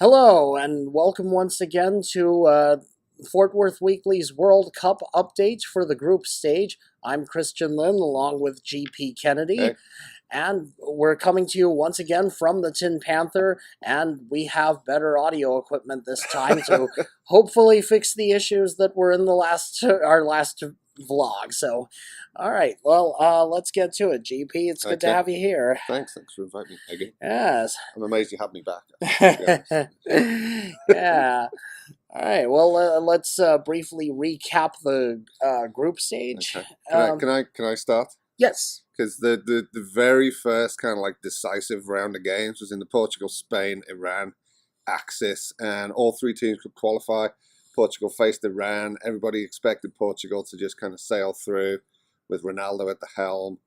Hello, and welcome once again to Fort Worth Weekly's World Cup update for the group stage. I'm Christian Lynn, along with GP Kennedy, Hey, and we're coming to you once again from the Tin Panther, and we have better audio equipment this time to hopefully fix the issues that were in our last vlog. So, all right, well, let's get to it, GP. It's good to okay. have you here. Thanks for inviting me again. Yes. I'm amazed you had me back, actually, to be honest. Yeah. All right. Well, let's briefly recap the group stage. Okay. Um, Can I start? yes. Because the very first kind of like decisive round of games was in the Portugal, Spain, Iran axis, and all three teams could qualify. Portugal faced Iran. Everybody expected Portugal to just kind of sail through with Ronaldo at the helm.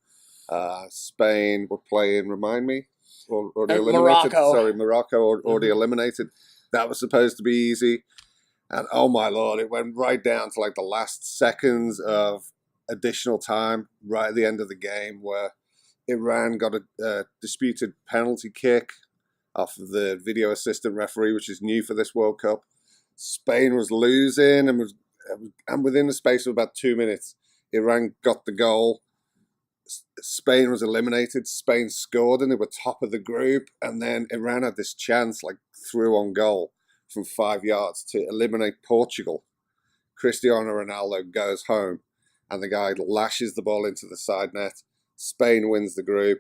Spain were playing, remind me, already eliminated. Morocco. Sorry, Morocco already eliminated. That was supposed to be easy. And oh my Lord, it went right down to like the last seconds of additional time, right at the end of the game, where Iran got a disputed penalty kick off of the video assistant referee, which is new for this World Cup. Spain was losing and within the space of about 2 minutes, Iran got the goal. Spain was eliminated. Spain scored and they were top of the group. And then Iran had this chance, like through on goal from 5 yards to eliminate Portugal. Cristiano Ronaldo goes home and the guy lashes the ball into the side net. Spain wins the group.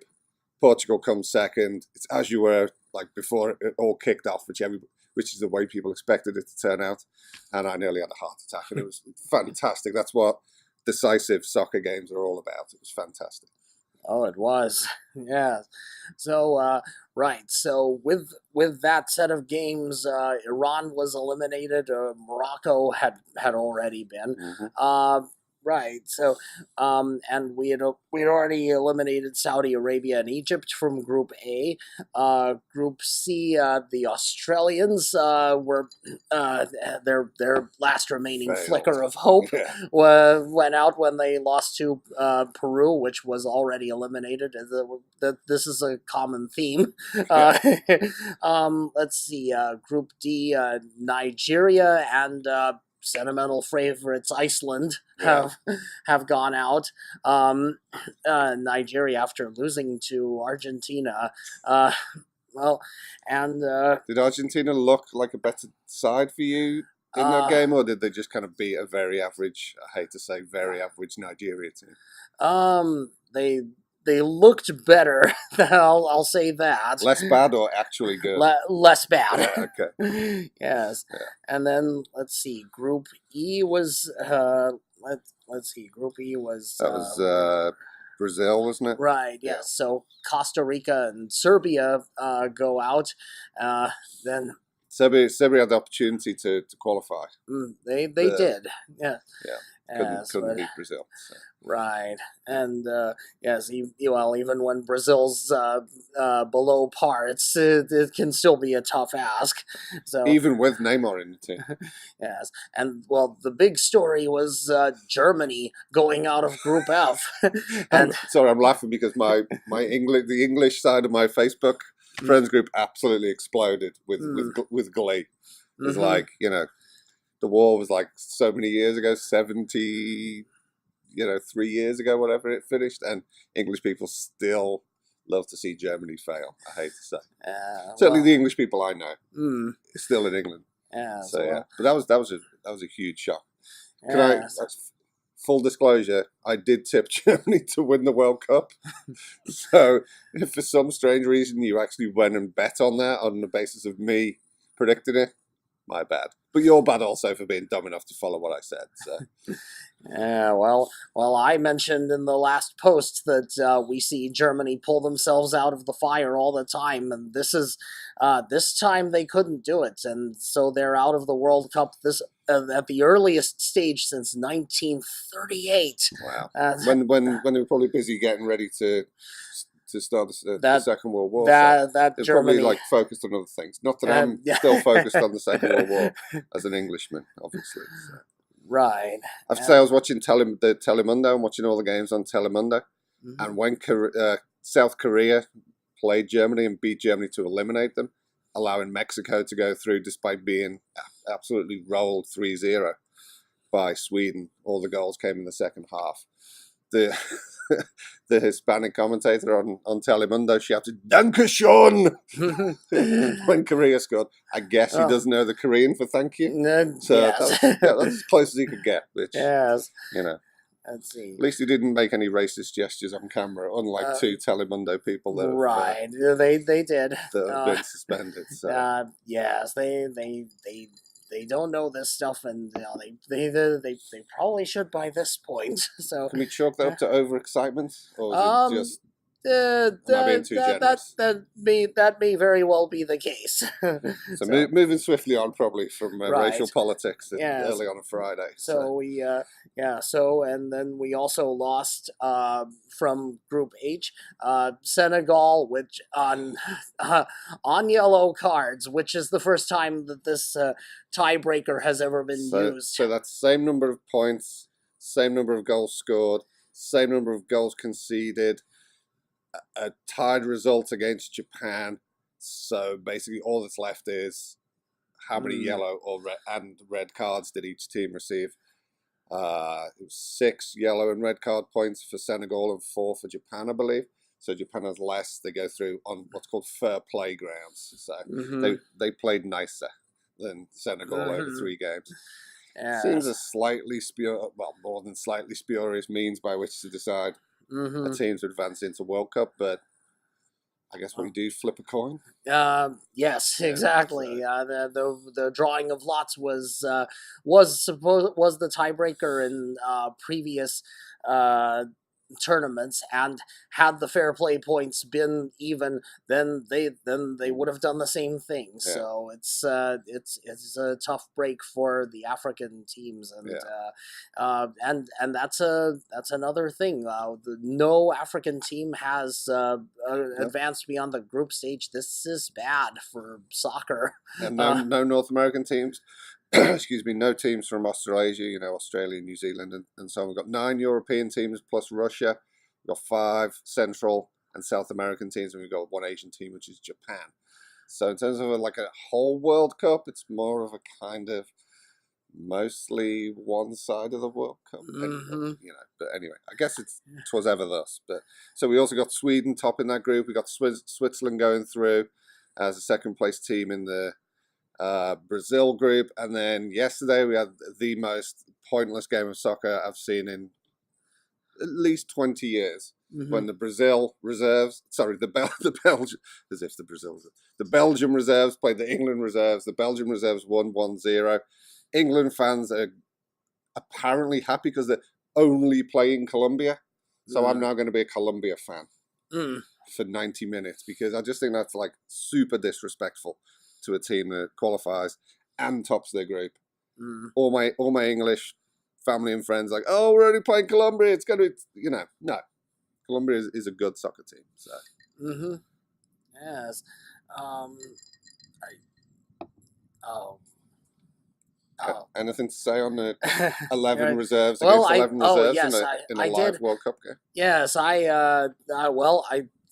Portugal comes second. It's as you were like before it all kicked off, which is the way people expected it to turn out. And I nearly had a heart attack. And it was fantastic. That's what decisive soccer games are all about. It was fantastic. Oh, it was. Yeah. So, right. So with that set of games, Iran was eliminated. Morocco had already been. Mm-hmm. Right. So, and we had already eliminated Saudi Arabia and Egypt from Group A. Group C, the Australians were their last remaining Failed. flicker of hope Yeah. went out when they lost to Peru, which was already eliminated. This is a common theme. Let's see. Group D, Nigeria and sentimental favorites Iceland have gone out. Nigeria after losing to Argentina. Well, and Did Argentina look like a better side for you in that game, or did they just kind of beat a very average, I hate to say, very average Nigeria team? They looked better. I'll say that. Less bad or actually good? Less bad. Yeah, okay. Yes. Yeah. And then let's see. Group E was let's see. Group E was That was Brazil, wasn't it? right. Yes. Yeah. So Costa Rica and Serbia go out. Then Serbia had the opportunity to qualify. they did. Yeah. Yeah. Yes, Couldn't but- beat Brazil. So. Right, and yes, even when Brazil's below par, it can still be a tough ask. So Even with Neymar in the team. yes, and well, the big story was Germany going out of Group F, and Sorry, I'm laughing because the English side of my Facebook friends group absolutely exploded with glee. It's like, the war was like so many years ago, 70, 3 years ago, whatever it finished, and English people still love to see Germany fail, I hate to say. Certainly the English people I know still in England. Yeah, So yeah. But that was a huge shock. yes. Full disclosure, I did tip Germany to win the World Cup. So if for some strange reason you actually went and bet on that on the basis of me predicting it, my bad. But you're bad also for being dumb enough to follow what I said. So. Yeah, well, I mentioned in the last post that we see Germany pull themselves out of the fire all the time, and this time they couldn't do it, and so they're out of the World Cup at the earliest stage since 1938. Wow! When they were probably busy getting ready to start the Second World War. That they're Germany probably like focused on other things. Not that I'm still focused on the Second World War as an Englishman, obviously. So. Right. I have to say, I was watching the Telemundo and watching all the games on Telemundo, and when South Korea played Germany and beat Germany to eliminate them, allowing Mexico to go through despite being absolutely rolled 3-0 by Sweden. All the goals came in the second half. The the Hispanic commentator on Telemundo shouted "Dankeschön" when Korea scored. I guess he doesn't know the Korean for thank you. So yes. that's as close as he could get, which, yes. you know. Let's see. At least he didn't make any racist gestures on camera, unlike two Telemundo people that right. They did. that have been suspended. So. Yes, they don't know this stuff, and they probably should by this point. So can we chalk that up to overexcitement, or is it just am I being too generous? That may very well be the case. So moving swiftly on, probably from racial politics early on a Friday. So we and then we also lost from Group H, Senegal, which on yellow cards, which is the first time that this tiebreaker has ever been used. So that's the same number of points, same number of goals scored, same number of goals conceded. A tied result against Japan, so basically all that's left is how many yellow or red cards did each team receive. It was 6 yellow and red card points for Senegal and 4 for Japan, I believe. So Japan has less. They go through on what's called fair play grounds. So they played nicer than Senegal over 3 games. Seems a slightly more than slightly spurious means by which to decide a team to advance into World Cup, but I guess what you do, flip a coin. Yes, exactly. The drawing of lots was the tiebreaker in previous tournaments, and had the fair play points been even, then they would have done the same thing. Yeah. So it's a tough break for the African teams, and that's another thing. No African team has advanced beyond the group stage. This is bad for soccer. And no North American teams. Excuse me, no teams from Australasia, Australia, New Zealand, and so on. We've got 9 European teams plus Russia. We've got 5 Central and South American teams, and we've got 1 Asian team, which is Japan. So in terms of a whole World Cup, it's more of a kind of mostly one side of the World Cup. But anyway, I guess it was ever thus. But so we also got Sweden top in that group. We got Switzerland going through as a second place team in the Brazil group, and then yesterday we had the most pointless game of soccer I've seen in at least 20 years. When the Belgium reserves played the England reserves. The Belgium reserves won 1-0. England fans are apparently happy because they're only playing Colombia. So I'm now going to be a Colombia fan for 90 minutes because I just think that's super disrespectful to a team that qualifies and tops their group. All my English family and friends oh, we're only playing Colombia. It's going to be, no. Colombia is a good soccer team. So. Yes. Anything to say on the 11 reserves against 11 reserves in a live World Cup game? Yes, I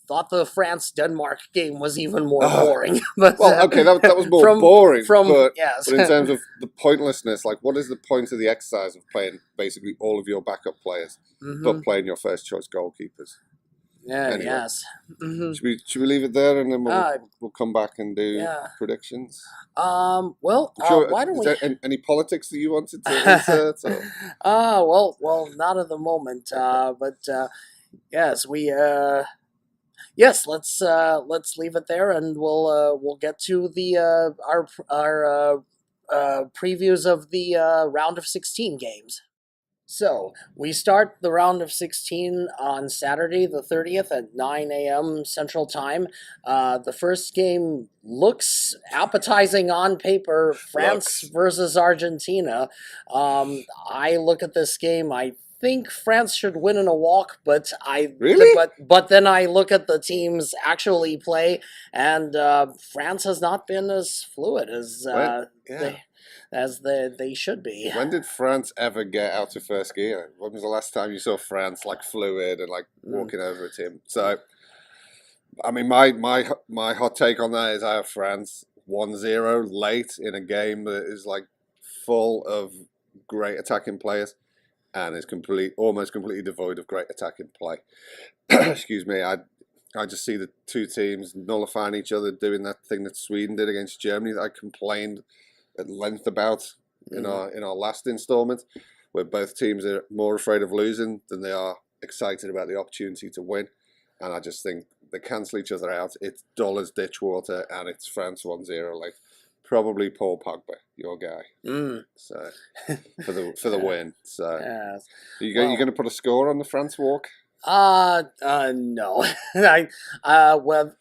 thought the France-Denmark game was even more boring. But, that was more boring. But in terms of the pointlessness, what is the point of the exercise of playing basically all of your backup players, but playing your first-choice goalkeepers? Yeah, anyway, yes. Should we leave it there and then we'll come back and do predictions? Why don't we... Is there any politics that you wanted to insert? Well, not at the moment. But yes, we... Yes, let's leave it there, and we'll get to the our previews of the round of 16 games. So we start the round of 16 on Saturday the 30th at 9 a.m. Central Time. The first game looks appetizing on paper. France versus Argentina. I look at this game. I think France should win in a walk, but then I look at the teams actually play, and France has not been as fluid as they should be. When did France ever get out of first gear? When was the last time you saw France fluid and walking over a team? So, I mean, my hot take on that is I have France 1-0 late in a game that is like full of great attacking players and is almost completely devoid of great attacking play. Excuse me. I just see the two teams nullifying each other, doing that thing that Sweden did against Germany that I complained at length about in our last installment, where both teams are more afraid of losing than they are excited about the opportunity to win. And I just think they cancel each other out. It's dull as ditch water, and it's France 1-0 late. Probably Paul Pogba, your guy. So for the win. So you going to put a score on the France walk? No.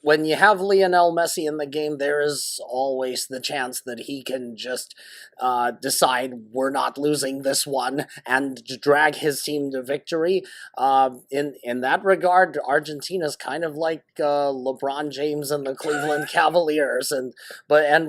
When you have Lionel Messi in the game, there is always the chance that he can just decide we're not losing this one and drag his team to victory. In that regard, Argentina's kind of like LeBron James and the Cleveland Cavaliers, and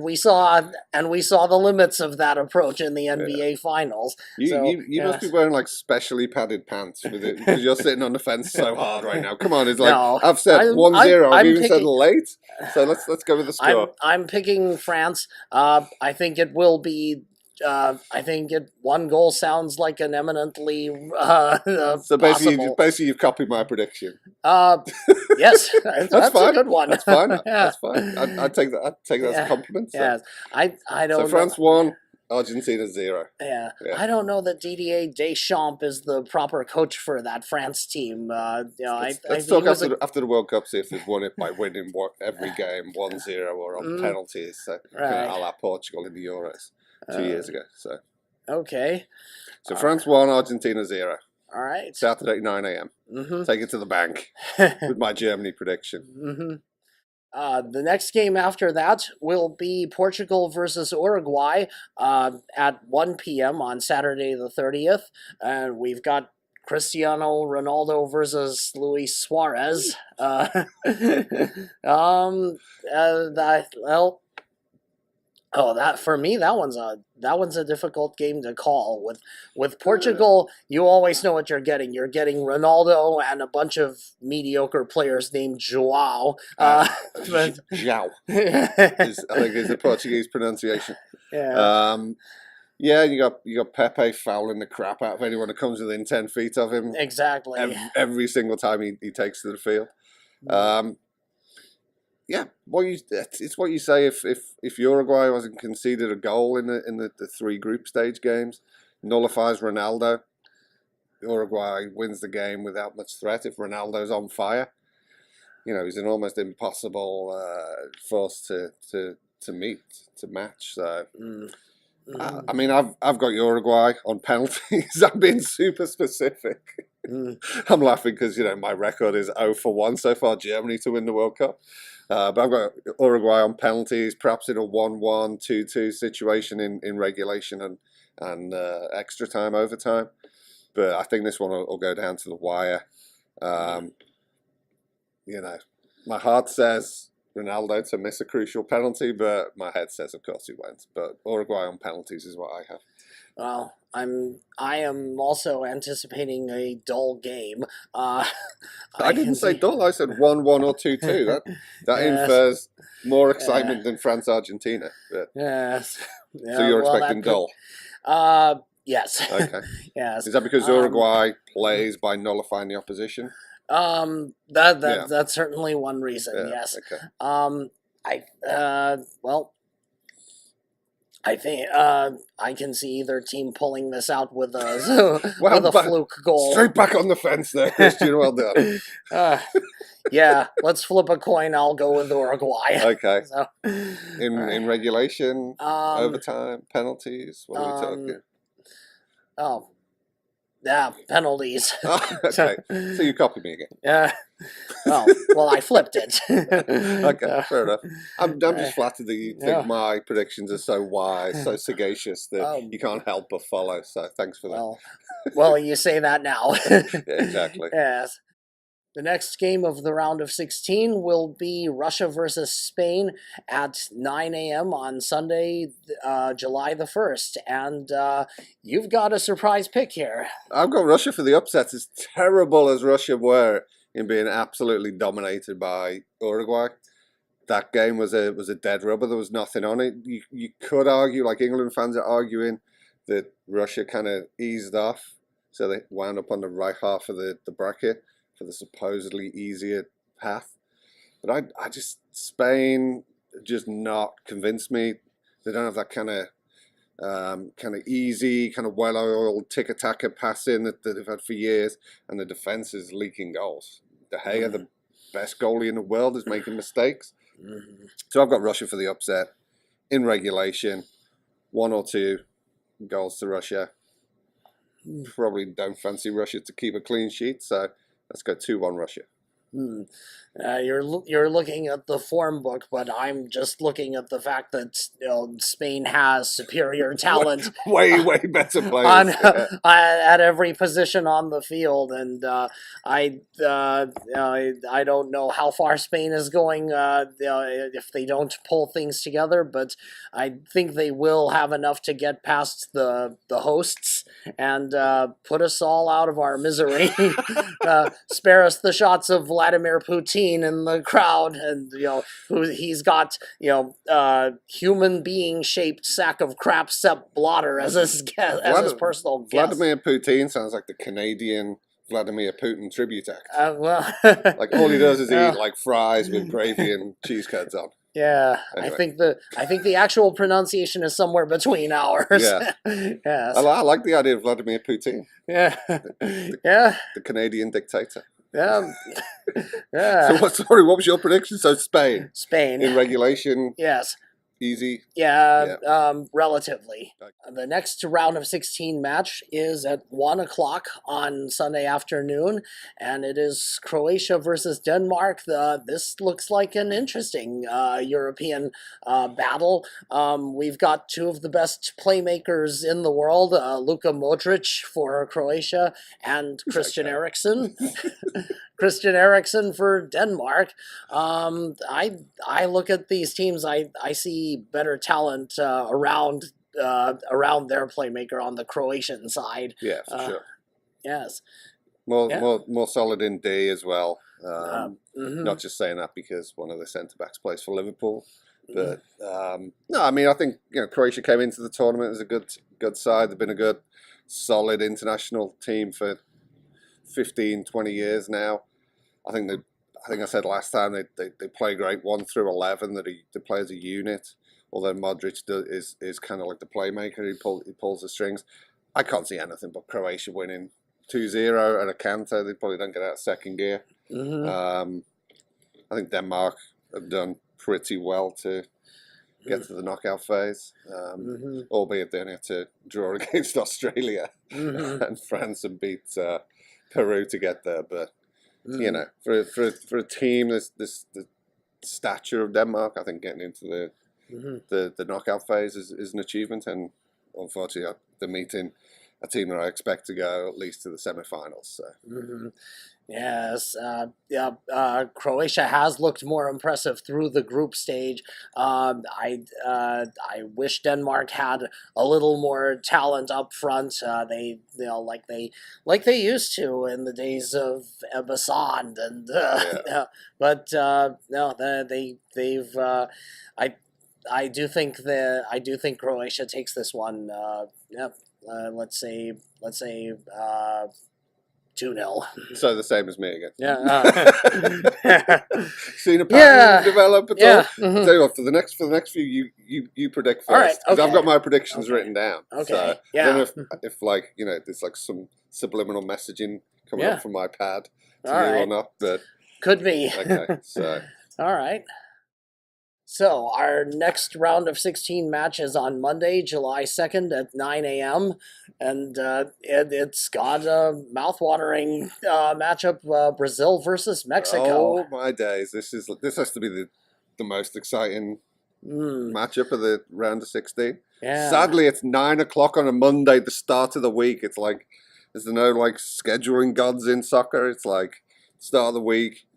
we saw the limits of that approach in the NBA Finals. You must be wearing like specially padded pants with it because you're sitting on the fence so hard right now. Come on, it's like no, I've said 1-0. I've even said late. So let's go with the score. I'm picking France. I think it will be. I think one goal sounds like an eminently so basically you've copied my prediction. Yes, that's fine. A good one. That's fine. That's fine. I'd take that. I'd take that as a compliment. So. Yes, I don't. So France 1, Argentina 0. Yeah, I don't know that Didier Deschamps is the proper coach for that France team. Let's talk after the World Cup, see if they've won it by winning every game 1-0 or on penalties. So a la Portugal in the Euros 2 years ago. So okay. So France 1, Argentina 0. All right. Saturday 9 a.m. Take it to the bank with my Germany prediction. The next game after that will be Portugal versus Uruguay at 1 p.m. on Saturday the 30th. And we've got Cristiano Ronaldo versus Luis Suarez. That for me, that one's a difficult game to call. With Portugal, you always know what you're getting. You're getting Ronaldo and a bunch of mediocre players named João. João, I think is the Portuguese pronunciation. Yeah. You got Pepe fouling the crap out of anyone who comes within 10 feet of him. Exactly. Every single time he takes to the field. Yeah, it's what you say. If Uruguay wasn't conceded a goal in the 3 group stage games, nullifies Ronaldo, Uruguay wins the game without much threat. If Ronaldo's on fire, he's an almost impossible force to match. So, I mean, I've got Uruguay on penalties. I'm being super specific. I'm laughing because my record is 0-1 so far. Germany to win the World Cup. But I've got Uruguay on penalties, perhaps in a 1-1, 2-2 situation in regulation and extra time, overtime. But I think this one will go down to the wire. My heart says Ronaldo to miss a crucial penalty, but my head says, of course, he won't. But Uruguay on penalties is what I have. Well, I am also anticipating a dull game. I didn't say dull. I said 1-1 or 2-2. That infers more excitement than France Argentina. But, yes. So you're expecting dull. Yes. Okay. Yes. Is that because Uruguay plays by nullifying the opposition? That's certainly one reason. Yes. Okay. I think I can see either team pulling this out with a fluke goal. Straight back on the fence there, Christian. Well done. Yeah, let's flip a coin. I'll go with Uruguay. Okay. So, in regulation, overtime, penalties. What are we talking? Yeah, penalties. Okay, so you copied me again. Yeah. Well, I flipped it. Okay, fair enough. I'm just flattered that you think my predictions are so wise, so sagacious that you can't help but follow. So thanks for that. Well, you say that now. Yeah, exactly. Yes. The next game of the round of 16 will be Russia versus Spain at 9 a.m. on Sunday, July the 1st. And you've got a surprise pick here. I've got Russia for the upset. As terrible as Russia were in being absolutely dominated by Uruguay, that game was a dead rubber. There was nothing on it. You could argue, like England fans are arguing, that Russia kind of eased off, so they wound up on the right half of the bracket for the supposedly easier path. But I just, Spain just not convinced me. They don't have that kind of easy, kind of well-oiled tiki-taka passing that they've had for years, and the defense is leaking goals. De Gea, the best goalie in the world, is making mistakes. So I've got Russia for the upset in regulation, 1 or 2 goals to Russia. Probably don't fancy Russia to keep a clean sheet, so let's go 2-1 Russia. You're looking at the form book, but I'm just looking at the fact that Spain has superior talent, way better players at every position on the field, and I don't know how far Spain is going if they don't pull things together, but I think they will have enough to get past the hosts and put us all out of our misery. Spare us the shots of Vladimir Putin in the crowd, and who he's got human being shaped sack of crap Sepp Blatter as his personal guest. Vladimir Putin sounds like the Canadian Vladimir Putin tribute act. Well, like all he does is eat like fries with gravy and cheese curds on. Yeah, anyway. I think the actual pronunciation is somewhere between ours. Yeah, yes. I like the idea of Vladimir Putin. Yeah, the Canadian dictator. Yeah. So what was your prediction? So Spain in regulation. Yes. Easy. Yeah. Relatively. The next round of 16 match is at 1 o'clock on Sunday afternoon, and it is Croatia versus Denmark. This looks like an interesting European battle. We've got 2 of the best playmakers in the world, Luka Modric for Croatia and Christian Eriksen. Christian Eriksen for Denmark. I look at these teams. I see better talent around their playmaker on the Croatian side. Yeah, for sure. Yes. More solid in D as well. Not just saying that because one of the centre backs plays for Liverpool, but no, I mean I think Croatia came into the tournament as a good side. They've been a good, solid international team for 15, 20 years now. I think I said last time they play great 1 through 11. That they play as a unit. Although Modric is kind of like the playmaker, he pulls the strings. I can't see anything but Croatia winning 2-0 at a canter. They probably don't get out of second gear. I think Denmark have done pretty well to get to the knockout phase, albeit they only have to draw against Australia and France and beat Peru to get there. But for a team the stature of Denmark, I think getting into the knockout phase is an achievement, and unfortunately they're meeting a team that I expect to go at least to the semi-finals. So. Yes, Croatia has looked more impressive through the group stage. I wish Denmark had a little more talent up front. They like they used to in the days of Ebasand, and but no, they've. I do think Croatia takes this one. Let's say 2-0. So the same as me again. Yeah. Seen a pattern develop at all? I'll tell you what, for the next few, you predict first. All right, okay. I've got my predictions written down. Okay. So yeah. I don't know if there's like some subliminal messaging coming up from my pad to you or not, but could be. Okay. So all right. So our next round of 16 match is on Monday, July 2nd at 9 a.m. And it's got a mouthwatering matchup, Brazil versus Mexico. Oh my days! This has to be the most exciting matchup of the round of 16. Yeah. Sadly, it's 9 o'clock on a Monday, the start of the week. It's like there's no like scheduling gods in soccer. It's like start of the week.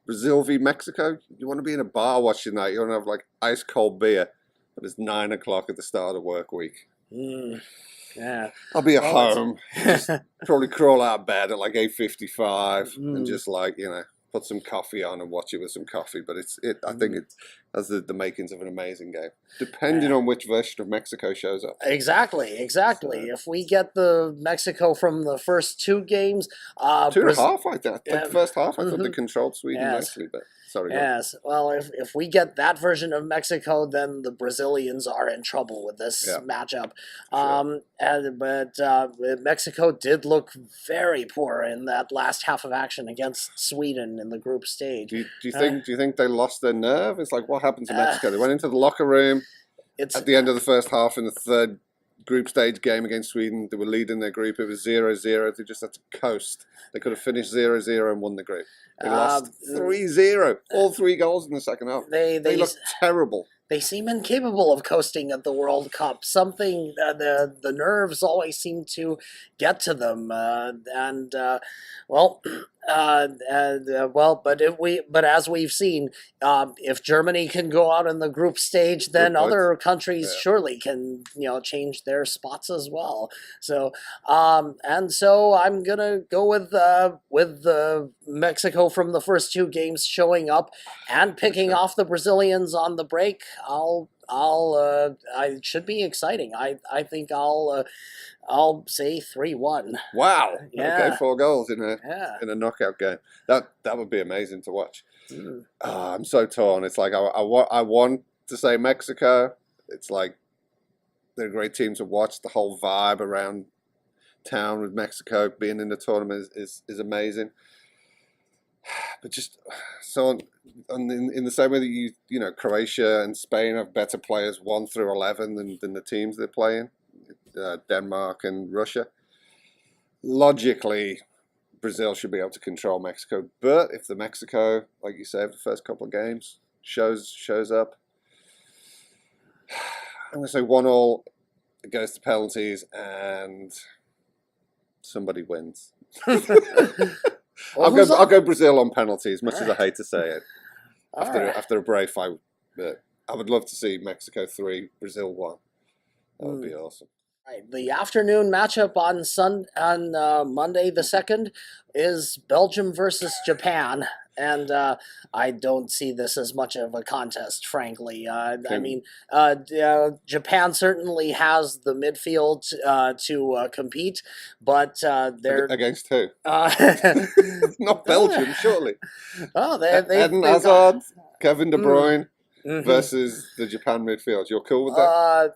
Brazil v Mexico. You want to be in a bar watching that. You want to have like ice cold beer, but it's 9 o'clock at the start of the work week. Yeah, I'll be at home. Just probably crawl out of bed at like 8:55 and just like put put some coffee on and watch it with some coffee. But I think it has the makings of an amazing game, depending on which version of Mexico shows up. Exactly. So, If we get the Mexico from the first two games, two and a half, I think. Like the first half, I thought they mhm. controlled Sweden Yes. nicely. But sorry, go on. Yes. Well, if we get that version of Mexico, then the Brazilians are in trouble with this Yeah. matchup. Sure. But Mexico did look very poor in that last half of action against Sweden in the group stage. Do you think they lost their nerve? It's like, what happened to Mexico? They went into the locker room It's at the end of the first half in the third group stage game against Sweden. They were leading their group. It was 0-0. They just had to coast. They could have finished 0-0 and won the group. They lost 3-0. All 3 goals in the second half. They looked terrible. They seem incapable of coasting at the World Cup. Something the nerves always seem to get to them, but as we've seen, if Germany can go out in the group stage, then other countries surely can change their spots as well. So so I'm gonna go with the Mexico from the first 2 games showing up and picking off the Brazilians on the break. It should be exciting. I think I'll say 3-1. Wow. Yeah. Okay, 4 goals in a knockout game. That would be amazing to watch. I'm so torn. It's like I want to say Mexico. It's like they're a great team to watch. The whole vibe around town with Mexico being in the tournament is amazing. But just so in the same way that you know Croatia and Spain have better players 1 through 11 than the teams they're playing, Denmark and Russia. Logically, Brazil should be able to control Mexico. But if the Mexico, like you said, the first couple of games shows up, I'm going to say 1-1. It goes to penalties and somebody wins. I'll go Brazil on penalties, much as I hate to say it. After a brave fight, but I would love to see Mexico 3, Brazil 1. That would be awesome. Right. The afternoon matchup on Monday the 2nd is Belgium versus Japan, and I don't see this as much of a contest, frankly. I mean, Japan certainly has the midfield to compete, but they're against who? Not Belgium, surely. Oh, Eden Hazard, Kevin De Bruyne versus the Japan midfield. You're cool with that?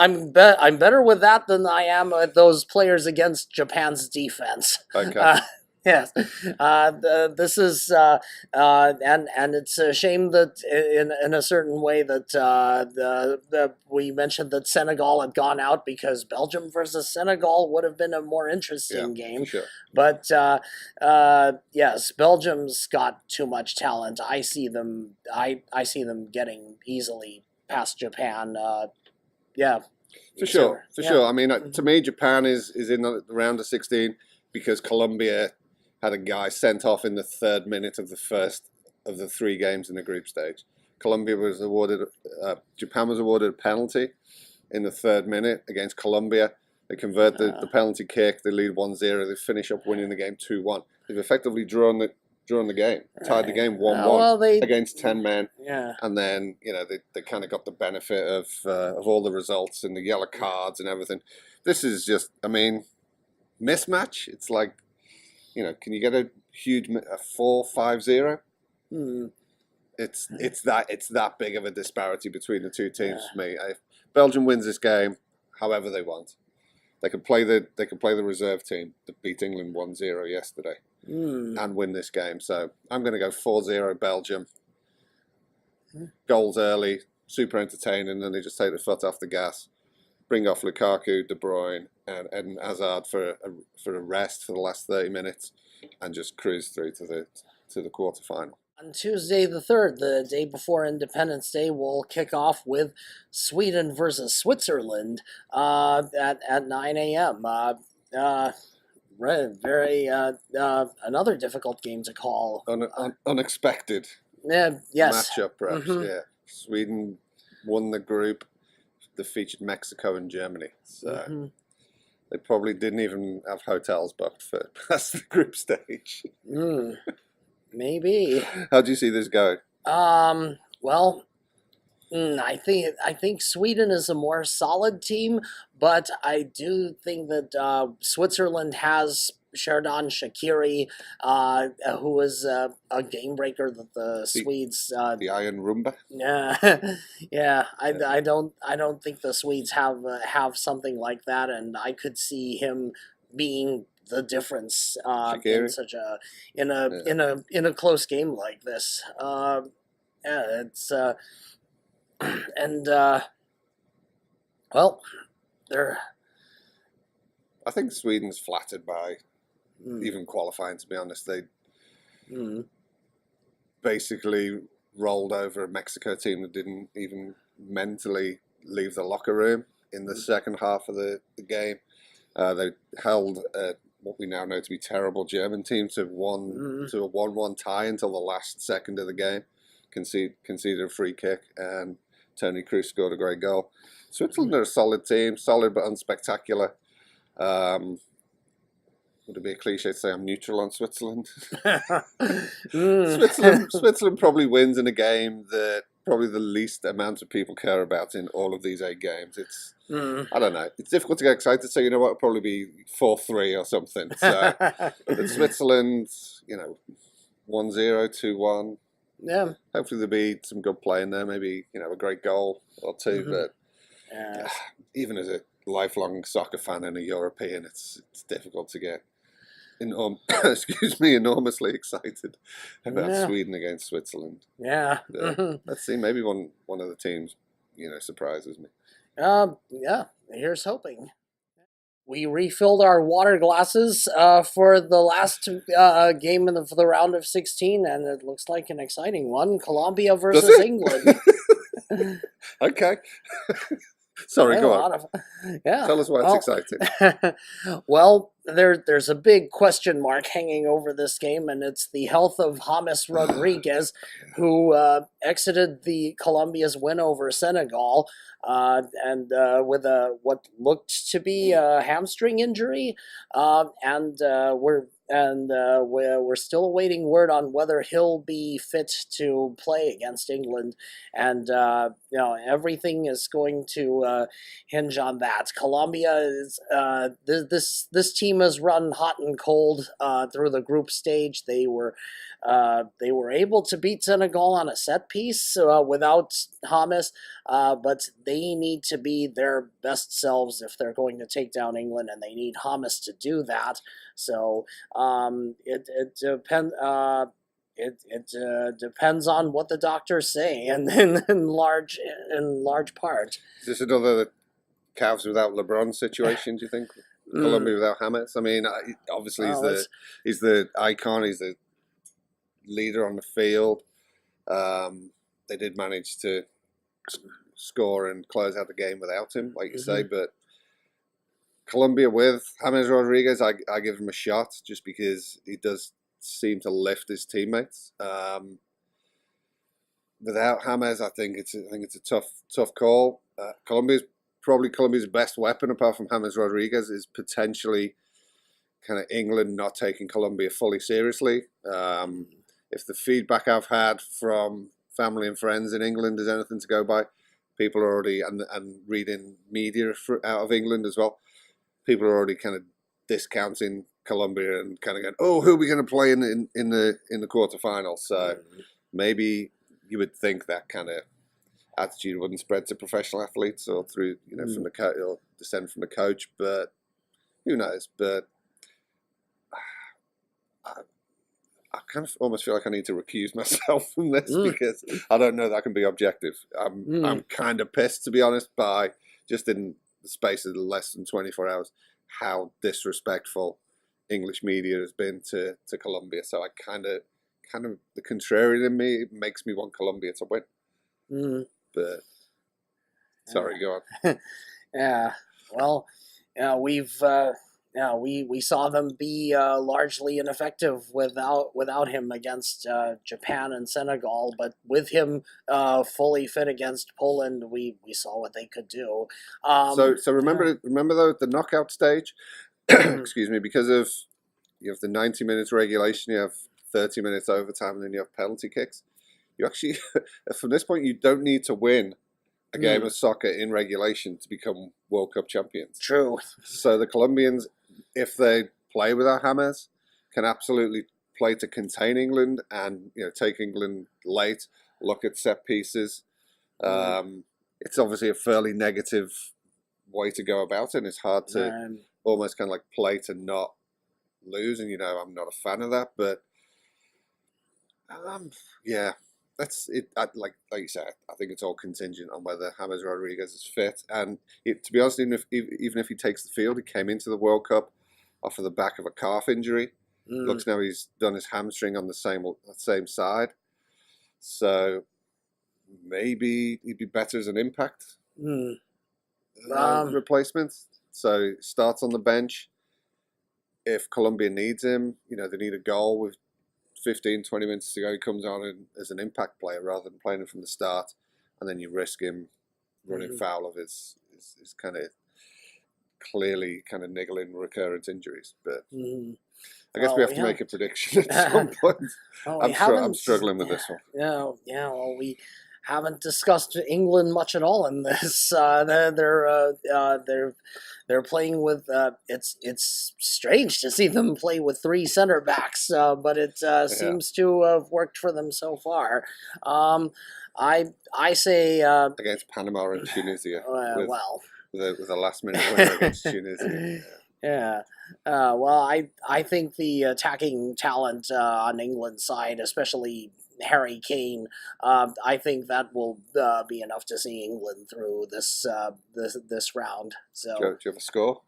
I'm better with that than I am with those players against Japan's defense. Okay. Yes, this is and it's a shame that in a certain way that we mentioned that Senegal had gone out, because Belgium versus Senegal would have been a more interesting game. Sure. But yes, Belgium's got too much talent. I see them getting easily past Japan. For sure. I mean, to me, Japan is in the round of 16 because Colombia had a guy sent off in the 3rd minute of the first of the 3 games in the group stage. Japan was awarded a penalty in the 3rd minute against Colombia. They convert the penalty kick. They lead 1-0. They finish up winning the game 2-1. They've effectively drawn the game, tied the game 1-1 against 10 men. Yeah. And then they kind of got the benefit of all the results and the yellow cards and everything. This is just, I mean, mismatch. It's like, can you get a huge 4-5-0? It's that big of a disparity between the 2 teams for me. If Belgium wins this game, however they want, they can play the reserve team that beat England 1-0 yesterday and win this game. So I'm going to go 4-0 Belgium. Goals early, super entertaining, and then they just take the foot off the gas. Bring off Lukaku, De Bruyne, and Eden Hazard for a rest for the last 30 minutes, and just cruise through to the quarterfinal. On Tuesday the 3rd, the day before Independence Day, we'll kick off with Sweden versus Switzerland at 9 a.m. Very another difficult game to call. Unexpected. Yes. Matchup, perhaps. Yeah, Sweden won the group that featured Mexico and Germany. So They probably didn't even have hotels booked for past the group stage. Maybe. How do you see this going? Well, I think Sweden is a more solid team, but I do think that Switzerland has Sherdan Shaqiri, who is a game breaker that the Swedes. The Iron Rumba. Yeah, yeah. I don't think the Swedes have something like that, and I could see him being the difference in such a in a close game like this. Yeah, it's and well, they're. I think Sweden's flattered by even qualifying. To be honest, they basically rolled over a Mexico team that didn't even mentally leave the locker room in the second half of the game. They held what we now know to be terrible German team to a 1-1 tie until the last second of the game. Conceded a free kick, and Tony Kroos scored a great goal. Switzerland are a solid team, solid but unspectacular. Would it be a cliche to say I'm neutral on Switzerland? Switzerland probably wins in a game that probably the least amount of people care about in all of these 8 games. It's I don't know. It's difficult to get excited. So you know what? It'll probably be 4-3 or something. So but Switzerland, 1-0, 2-1. Yeah. Hopefully there'll be some good play in there. Maybe a great goal or two. But even as a lifelong soccer fan and a European, it's difficult to get enormously excited about Sweden against Switzerland. Yeah. Let's see. Maybe one of the teams, surprises me. Yeah. Here's hoping. We refilled our water glasses for the last game for the round of 16, and it looks like an exciting one. Colombia versus England. Okay. Sorry, go on. Tell us why it's exciting. Well, there's a big question mark hanging over this game, and it's the health of James Rodriguez, who exited the Colombia's win over Senegal, and with what looked to be a hamstring injury, and we're still awaiting word on whether he'll be fit to play against England, and everything is going to hinge on that. Colombia is this team has run hot and cold through the group stage. They were able to beat Senegal on a set piece without James, but they need to be their best selves if they're going to take down England, and they need James to do that. So it depends. It depends on what the doctors say, and in large part. Is this another Cavs without LeBron situation? Do you think Colombia without James? I mean, obviously he's the icon. He's the leader on the field. They did manage to score and close out the game without him, like you say, but Colombia with James Rodriguez, I give him a shot just because he does seem to lift his teammates. Without James, I think it's a tough call. Colombia's best weapon, apart from James Rodriguez, is potentially kind of England not taking Colombia fully seriously. If the feedback I've had from family and friends in England is anything to go by, people are already and reading media out of England as well. People are already kind of discounting Colombia and kind of going, "Oh, who are we going to play in the quarterfinals?" So maybe you would think that kind of attitude wouldn't spread to professional athletes or through from the coach or descend from the coach, but who knows? But I kind of almost feel like I need to recuse myself from this because I don't know that I can be objective. I'm kind of pissed, to be honest, by just in the space of less than 24 hours how disrespectful English media has been to Colombia. So I kind of the contrarian in me makes me want Colombia to win. But sorry, go on. Yeah. Well, we've Yeah, we saw them be largely ineffective without him against Japan and Senegal, but with him fully fit against Poland, we saw what they could do. So Yeah. remember though the knockout stage, Mhm. excuse me, because of you have the 90 minutes regulation, you have 30 minutes overtime, and then you have penalty kicks. You actually, from this point, you don't need to win a game of soccer in regulation to become World Cup champions. True. So the Colombians, if they play without James, can absolutely play to contain England and take England late. Look at set pieces. It's obviously a fairly negative way to go about it. And it's hard to almost kind of like play to not lose, and I'm not a fan of that, but yeah, that's it. Like you said, I think it's all contingent on whether James Rodriguez is fit. And to be honest, even if he takes the field, he came into the World Cup off of the back of a calf injury. Looks now he's done his hamstring on the same side, so maybe he'd be better as an impact replacement. So starts on the bench. If Colombia needs him, they need a goal with 15, 20 minutes to go, he comes on as an impact player rather than playing him from the start, and then you risk him running foul of his kind of clearly kind of niggling recurrent injuries. But I guess we have to make a prediction at some point. I'm struggling with this one. Yeah. Well, we haven't discussed England much at all in this. They're playing with. It's strange to see them play with three center backs, but it seems to have worked for them so far. I say against Panama and Tunisia. With a last minute winner against Tunisia. Yeah. Well, I think the attacking talent on England's side, especially Harry Kane, I think that will be enough to see England through this round. So, do you have a score?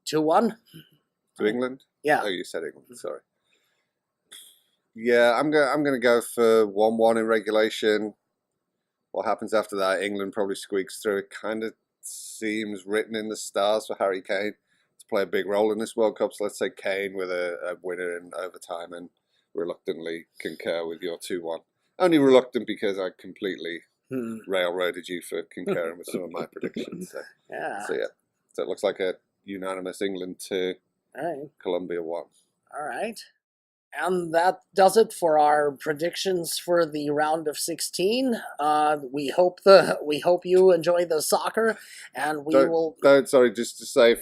2-1 to England. Yeah. Oh, you said England. Sorry. Yeah, I'm gonna go for 1-1 in regulation. What happens after that? England probably squeaks through. It kind of seems written in the stars for Harry Kane to play a big role in this World Cup. So let's say Kane with a winner in overtime, and reluctantly concur with your 2-1. Only reluctant because I completely railroaded you for concurring with some of my predictions. So yeah. So it looks like a unanimous England 2, Colombia 1. All right. And that does it for our predictions for the round of 16. We hope you enjoy the soccer, and Sorry, just to say,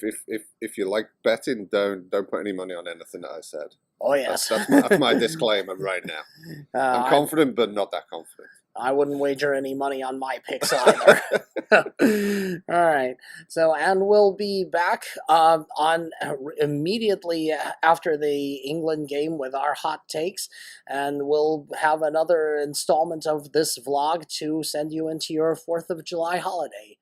if you like betting, don't put any money on anything that I said. Oh yes, that's my disclaimer right now. I'm confident, but not that confident. I wouldn't wager any money on my picks either. All right. So, and we'll be back on immediately after the England game with our hot takes, and we'll have another installment of this vlog to send you into your 4th of July holiday.